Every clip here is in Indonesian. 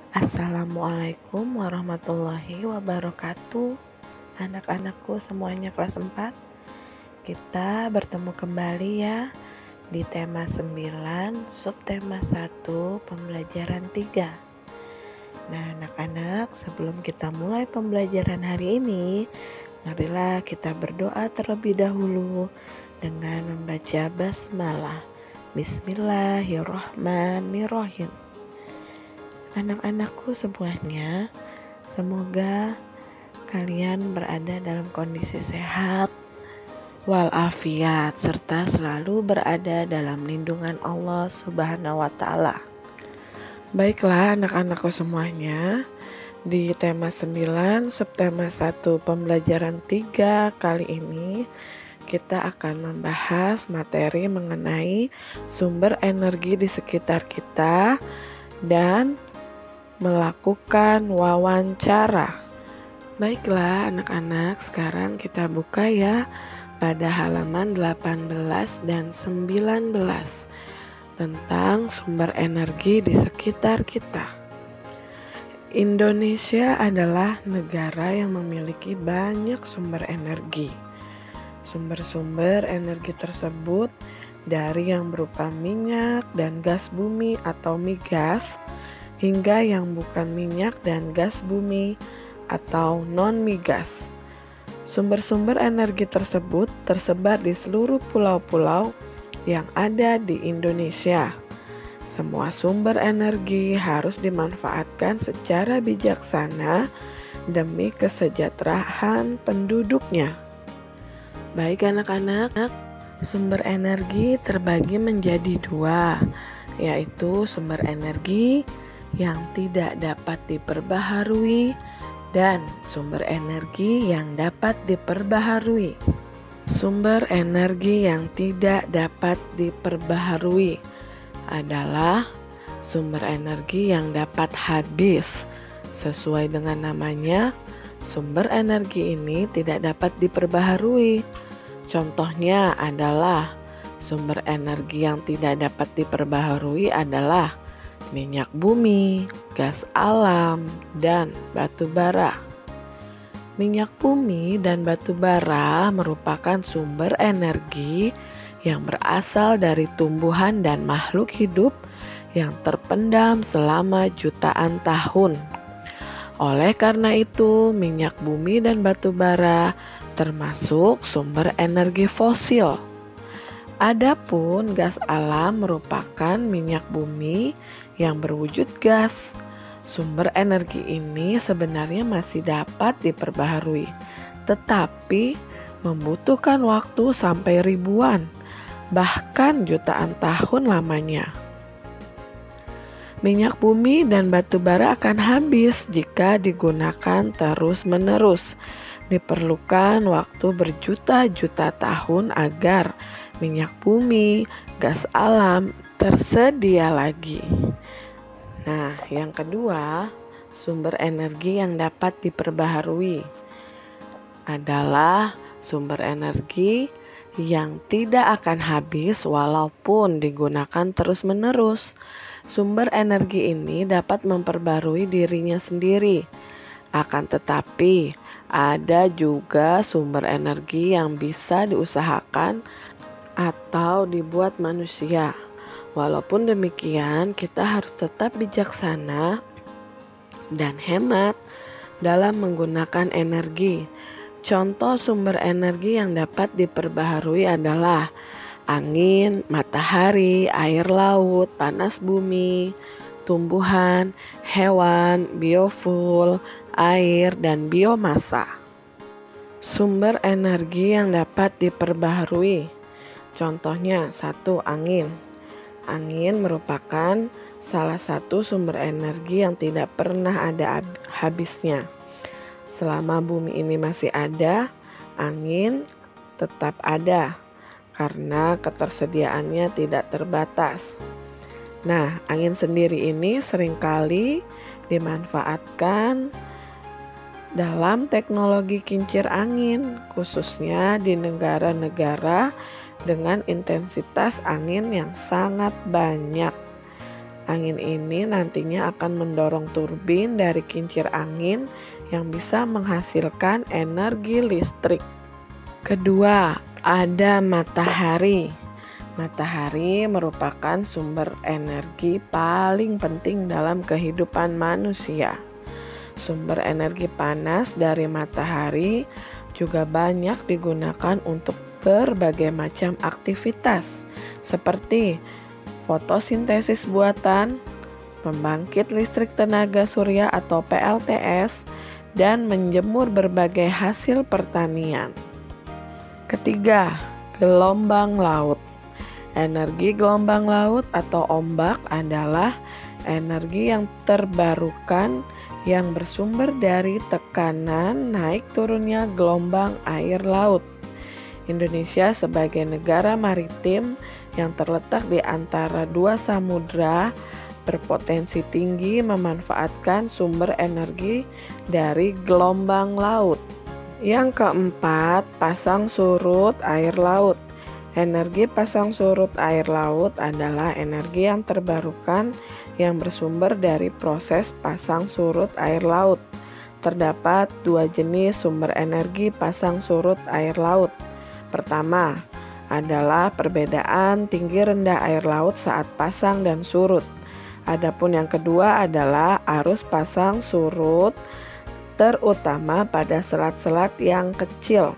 Assalamualaikum warahmatullahi wabarakatuh. Anak-anakku semuanya kelas 4. Kita bertemu kembali ya di tema 9, subtema 1, pembelajaran 3. Nah, anak-anak, sebelum kita mulai pembelajaran hari ini, marilah kita berdoa terlebih dahulu dengan membaca basmalah. Bismillahirrahmanirrahim. Anak-anakku semuanya, semoga kalian berada dalam kondisi sehat walafiat serta selalu berada dalam lindungan Allah Subhanahu wa Ta'ala. Baiklah anak-anakku semuanya, di tema 9 subtema 1 pembelajaran 3 kali ini kita akan membahas materi mengenai sumber energi di sekitar kita dan melakukan wawancara. Baiklah anak-anak, sekarang kita buka ya pada halaman 18 dan 19 tentang sumber energi di sekitar kita. Indonesia adalah negara yang memiliki banyak sumber energi. Sumber-sumber energi tersebut dari yang berupa minyak dan gas bumi atau migas, hingga yang bukan minyak dan gas bumi atau non-migas. Sumber-sumber energi tersebut tersebar di seluruh pulau-pulau yang ada di Indonesia. Semua sumber energi harus dimanfaatkan secara bijaksana demi kesejahteraan penduduknya. Baik anak-anak, sumber energi terbagi menjadi dua, yaitu sumber energi yang tidak dapat diperbaharui dan sumber energi yang dapat diperbaharui. Sumber energi yang tidak dapat diperbaharui adalah sumber energi yang dapat habis. Sesuai dengan namanya, sumber energi ini tidak dapat diperbaharui. Contohnya adalah sumber energi yang tidak dapat diperbaharui adalah minyak bumi, gas alam, dan batu bara. Minyak bumi dan batu bara merupakan sumber energi yang berasal dari tumbuhan dan makhluk hidup yang terpendam selama jutaan tahun. Oleh karena itu, minyak bumi dan batu bara termasuk sumber energi fosil. Adapun gas alam merupakan minyak bumi yang berwujud gas. Sumber energi ini sebenarnya masih dapat diperbaharui, tetapi membutuhkan waktu sampai ribuan, bahkan jutaan tahun lamanya. Minyak bumi dan batu bara akan habis jika digunakan terus-menerus. Diperlukan waktu berjuta-juta tahun agar minyak bumi, gas alam tersedia lagi. Nah, yang kedua, sumber energi yang dapat diperbaharui adalah sumber energi yang tidak akan habis walaupun digunakan terus-menerus. Sumber energi ini dapat memperbarui dirinya sendiri. Akan tetapi, ada juga sumber energi yang bisa diusahakan atau dibuat manusia. Walaupun demikian, kita harus tetap bijaksana dan hemat dalam menggunakan energi. Contoh sumber energi yang dapat diperbaharui adalah angin, matahari, air laut, panas bumi, tumbuhan, hewan, biofuel, air, dan biomasa. Sumber energi yang dapat diperbaharui, contohnya 1. Angin. Angin merupakan salah satu sumber energi yang tidak pernah ada habisnya. Selama bumi ini masih ada, angin tetap ada karena ketersediaannya tidak terbatas. Nah, angin sendiri ini seringkali dimanfaatkan dalam teknologi kincir angin, khususnya di negara-negara dengan intensitas angin yang sangat banyak. Angin ini nantinya akan mendorong turbin dari kincir angin yang bisa menghasilkan energi listrik. Kedua, ada matahari. Matahari merupakan sumber energi paling penting dalam kehidupan manusia. Sumber energi panas dari matahari juga banyak digunakan untuk berbagai macam aktivitas seperti fotosintesis buatan, pembangkit listrik tenaga surya atau PLTS, dan menjemur berbagai hasil pertanian. Ketiga, gelombang laut. Energi gelombang laut atau ombak adalah energi yang terbarukan yang bersumber dari tekanan naik turunnya gelombang air laut. Indonesia sebagai negara maritim yang terletak di antara dua samudra berpotensi tinggi memanfaatkan sumber energi dari gelombang laut. Yang keempat, pasang surut air laut. Energi pasang surut air laut adalah energi yang terbarukan yang bersumber dari proses pasang surut air laut. Terdapat dua jenis sumber energi pasang surut air laut. Pertama adalah perbedaan tinggi rendah air laut saat pasang dan surut. Adapun yang kedua adalah arus pasang surut, terutama pada selat-selat yang kecil.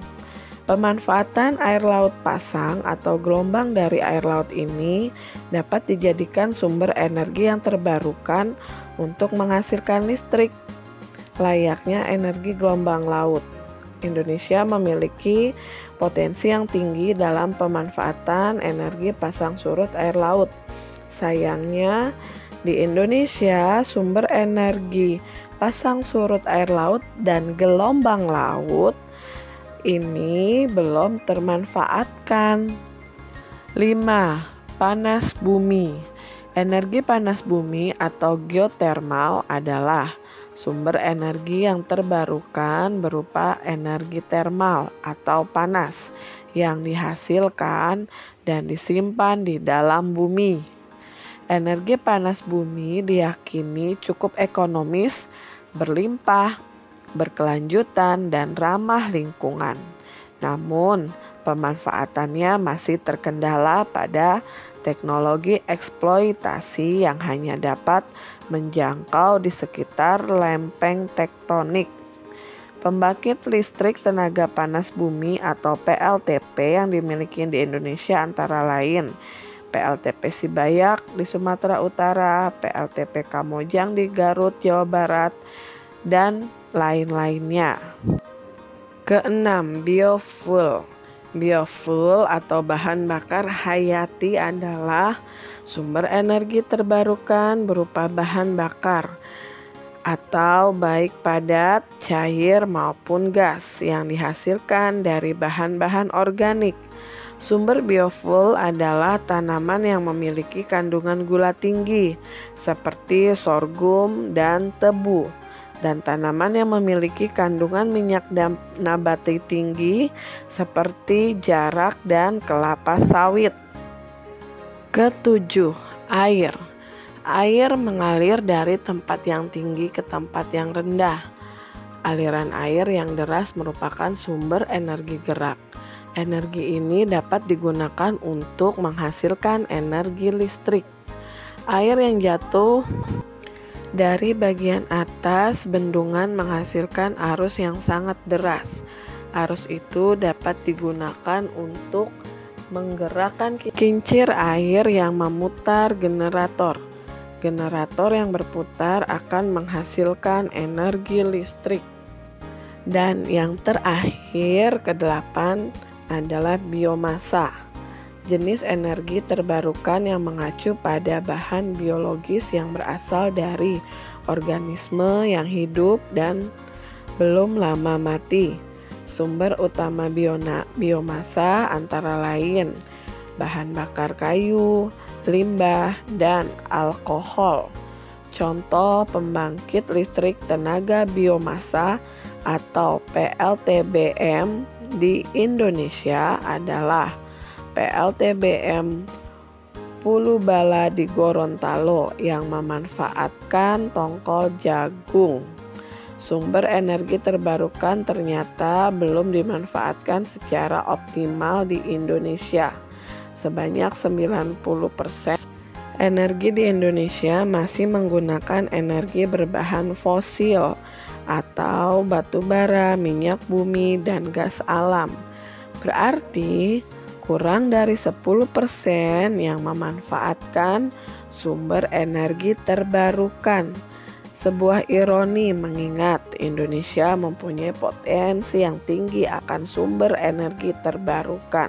Pemanfaatan air laut pasang atau gelombang dari air laut ini dapat dijadikan sumber energi yang terbarukan untuk menghasilkan listrik, layaknya energi gelombang laut. Indonesia memiliki potensi yang tinggi dalam pemanfaatan energi pasang surut air laut. Sayangnya, di Indonesia sumber energi pasang surut air laut dan gelombang laut ini belum termanfaatkan. 5. Panas bumi. Energi panas bumi atau geotermal adalah sumber energi yang terbarukan berupa energi termal atau panas yang dihasilkan dan disimpan di dalam bumi. Energi panas bumi diyakini cukup ekonomis, berlimpah, berkelanjutan, dan ramah lingkungan. Namun, pemanfaatannya masih terkendala pada teknologi eksploitasi yang hanya dapat menjangkau di sekitar lempeng tektonik. Pembangkit listrik tenaga panas bumi atau PLTP yang dimiliki di Indonesia antara lain PLTP Sibayak di Sumatera Utara, PLTP Kamojang di Garut, Jawa Barat, dan lain-lainnya. Keenam, biofuel. Biofuel atau bahan bakar hayati adalah sumber energi terbarukan berupa bahan bakar atau baik padat, cair maupun gas yang dihasilkan dari bahan-bahan organik. Sumber biofuel adalah tanaman yang memiliki kandungan gula tinggi seperti sorghum dan tebu, dan tanaman yang memiliki kandungan minyak nabati tinggi seperti jarak dan kelapa sawit. Ketujuh, air. Air mengalir dari tempat yang tinggi ke tempat yang rendah. Aliran air yang deras merupakan sumber energi gerak. Energi ini dapat digunakan untuk menghasilkan energi listrik. Air yang jatuh dari bagian atas bendungan menghasilkan arus yang sangat deras. Arus itu dapat digunakan untuk menggerakkan kincir air yang memutar generator. Generator yang berputar akan menghasilkan energi listrik. Dan yang terakhir, kedelapan, adalah biomasa. Jenis energi terbarukan yang mengacu pada bahan biologis yang berasal dari organisme yang hidup dan belum lama mati. Sumber utama biomasa antara lain bahan bakar kayu, limbah, dan alkohol. Contoh pembangkit listrik tenaga biomasa atau PLTBM di Indonesia adalah PLTBM bala di Gorontalo yang memanfaatkan tongkol jagung. Sumber energi terbarukan ternyata belum dimanfaatkan secara optimal di Indonesia. Sebanyak 90% energi di Indonesia masih menggunakan energi berbahan fosil atau batu bara, minyak bumi, dan gas alam. Berarti kurang dari 10% yang memanfaatkan sumber energi terbarukan. Sebuah ironi mengingat Indonesia mempunyai potensi yang tinggi akan sumber energi terbarukan.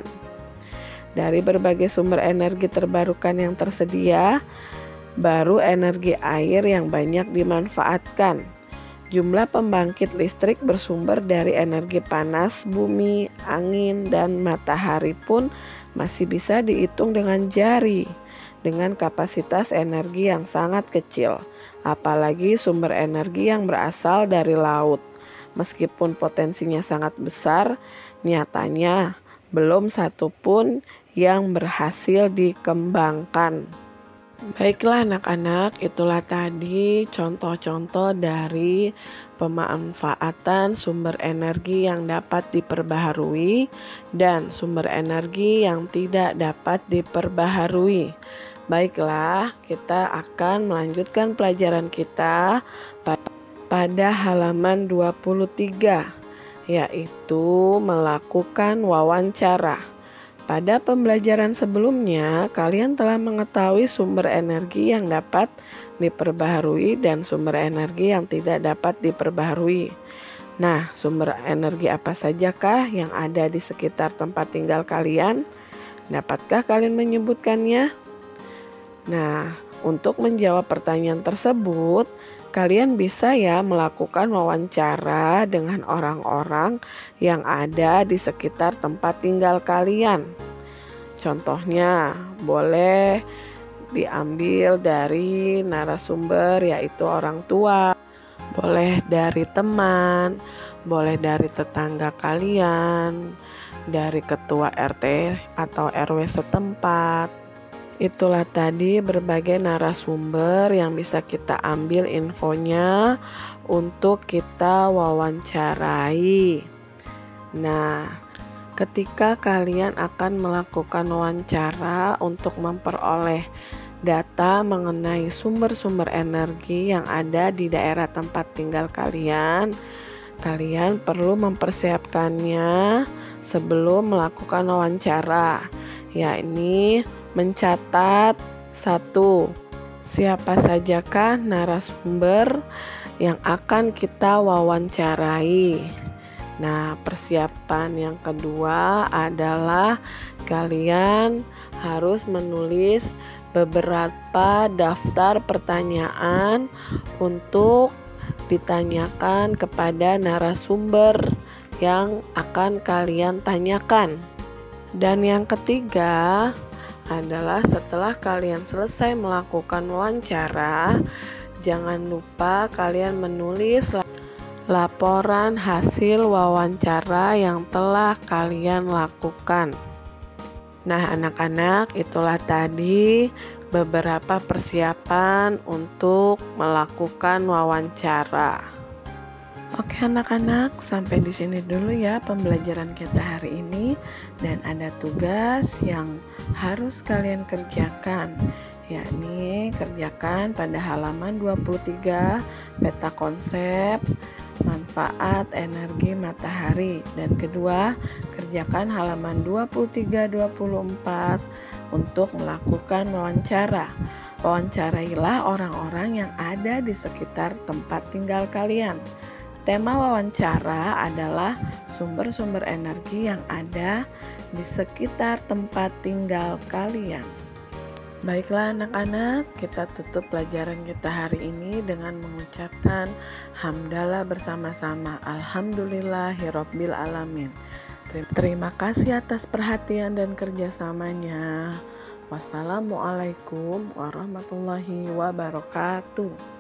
Dari berbagai sumber energi terbarukan yang tersedia, baru energi air yang banyak dimanfaatkan. Jumlah pembangkit listrik bersumber dari energi panas bumi, angin, dan matahari pun masih bisa dihitung dengan jari, dengan kapasitas energi yang sangat kecil. Apalagi sumber energi yang berasal dari laut. Meskipun potensinya sangat besar, nyatanya belum satu pun yang berhasil dikembangkan. Baiklah anak-anak, itulah tadi contoh-contoh dari pemanfaatan sumber energi yang dapat diperbaharui dan sumber energi yang tidak dapat diperbaharui. Baiklah, kita akan melanjutkan pelajaran kita pada halaman 23, yaitu melakukan wawancara. Pada pembelajaran sebelumnya, kalian telah mengetahui sumber energi yang dapat diperbaharui dan sumber energi yang tidak dapat diperbaharui. Nah, sumber energi apa sajakah yang ada di sekitar tempat tinggal kalian? Dapatkah kalian menyebutkannya? Nah, untuk menjawab pertanyaan tersebut, kalian bisa ya melakukan wawancara dengan orang-orang yang ada di sekitar tempat tinggal kalian. Contohnya boleh diambil dari narasumber yaitu orang tua, boleh dari teman, boleh dari tetangga kalian, dari ketua RT atau RW setempat. Itulah tadi berbagai narasumber yang bisa kita ambil infonya untuk kita wawancarai. Nah, ketika kalian akan melakukan wawancara untuk memperoleh data mengenai sumber-sumber energi yang ada di daerah tempat tinggal kalian, kalian perlu mempersiapkannya sebelum melakukan wawancara, yakni mencatat 1. Siapa sajakah narasumber yang akan kita wawancarai. Nah, persiapan yang kedua adalah kalian harus menulis beberapa daftar pertanyaan untuk ditanyakan kepada narasumber yang akan kalian tanyakan. Dan yang ketiga adalah setelah kalian selesai melakukan wawancara, jangan lupa kalian menulis laporan hasil wawancara yang telah kalian lakukan. Nah, anak-anak, itulah tadi beberapa persiapan untuk melakukan wawancara. Oke anak-anak, sampai di sini dulu ya pembelajaran kita hari ini, dan ada tugas yang harus kalian kerjakan, yakni kerjakan pada halaman 23 peta konsep manfaat energi matahari, dan kedua kerjakan halaman 23-24 untuk melakukan wawancara. Wawancarailah orang-orang yang ada di sekitar tempat tinggal kalian. Tema wawancara adalah sumber-sumber energi yang ada di sekitar tempat tinggal kalian. Baiklah anak-anak, kita tutup pelajaran kita hari ini dengan mengucapkan hamdalah bersama-sama. Alhamdulillahirabbil alamin. Terima kasih atas perhatian dan kerjasamanya. Wassalamualaikum warahmatullahi wabarakatuh.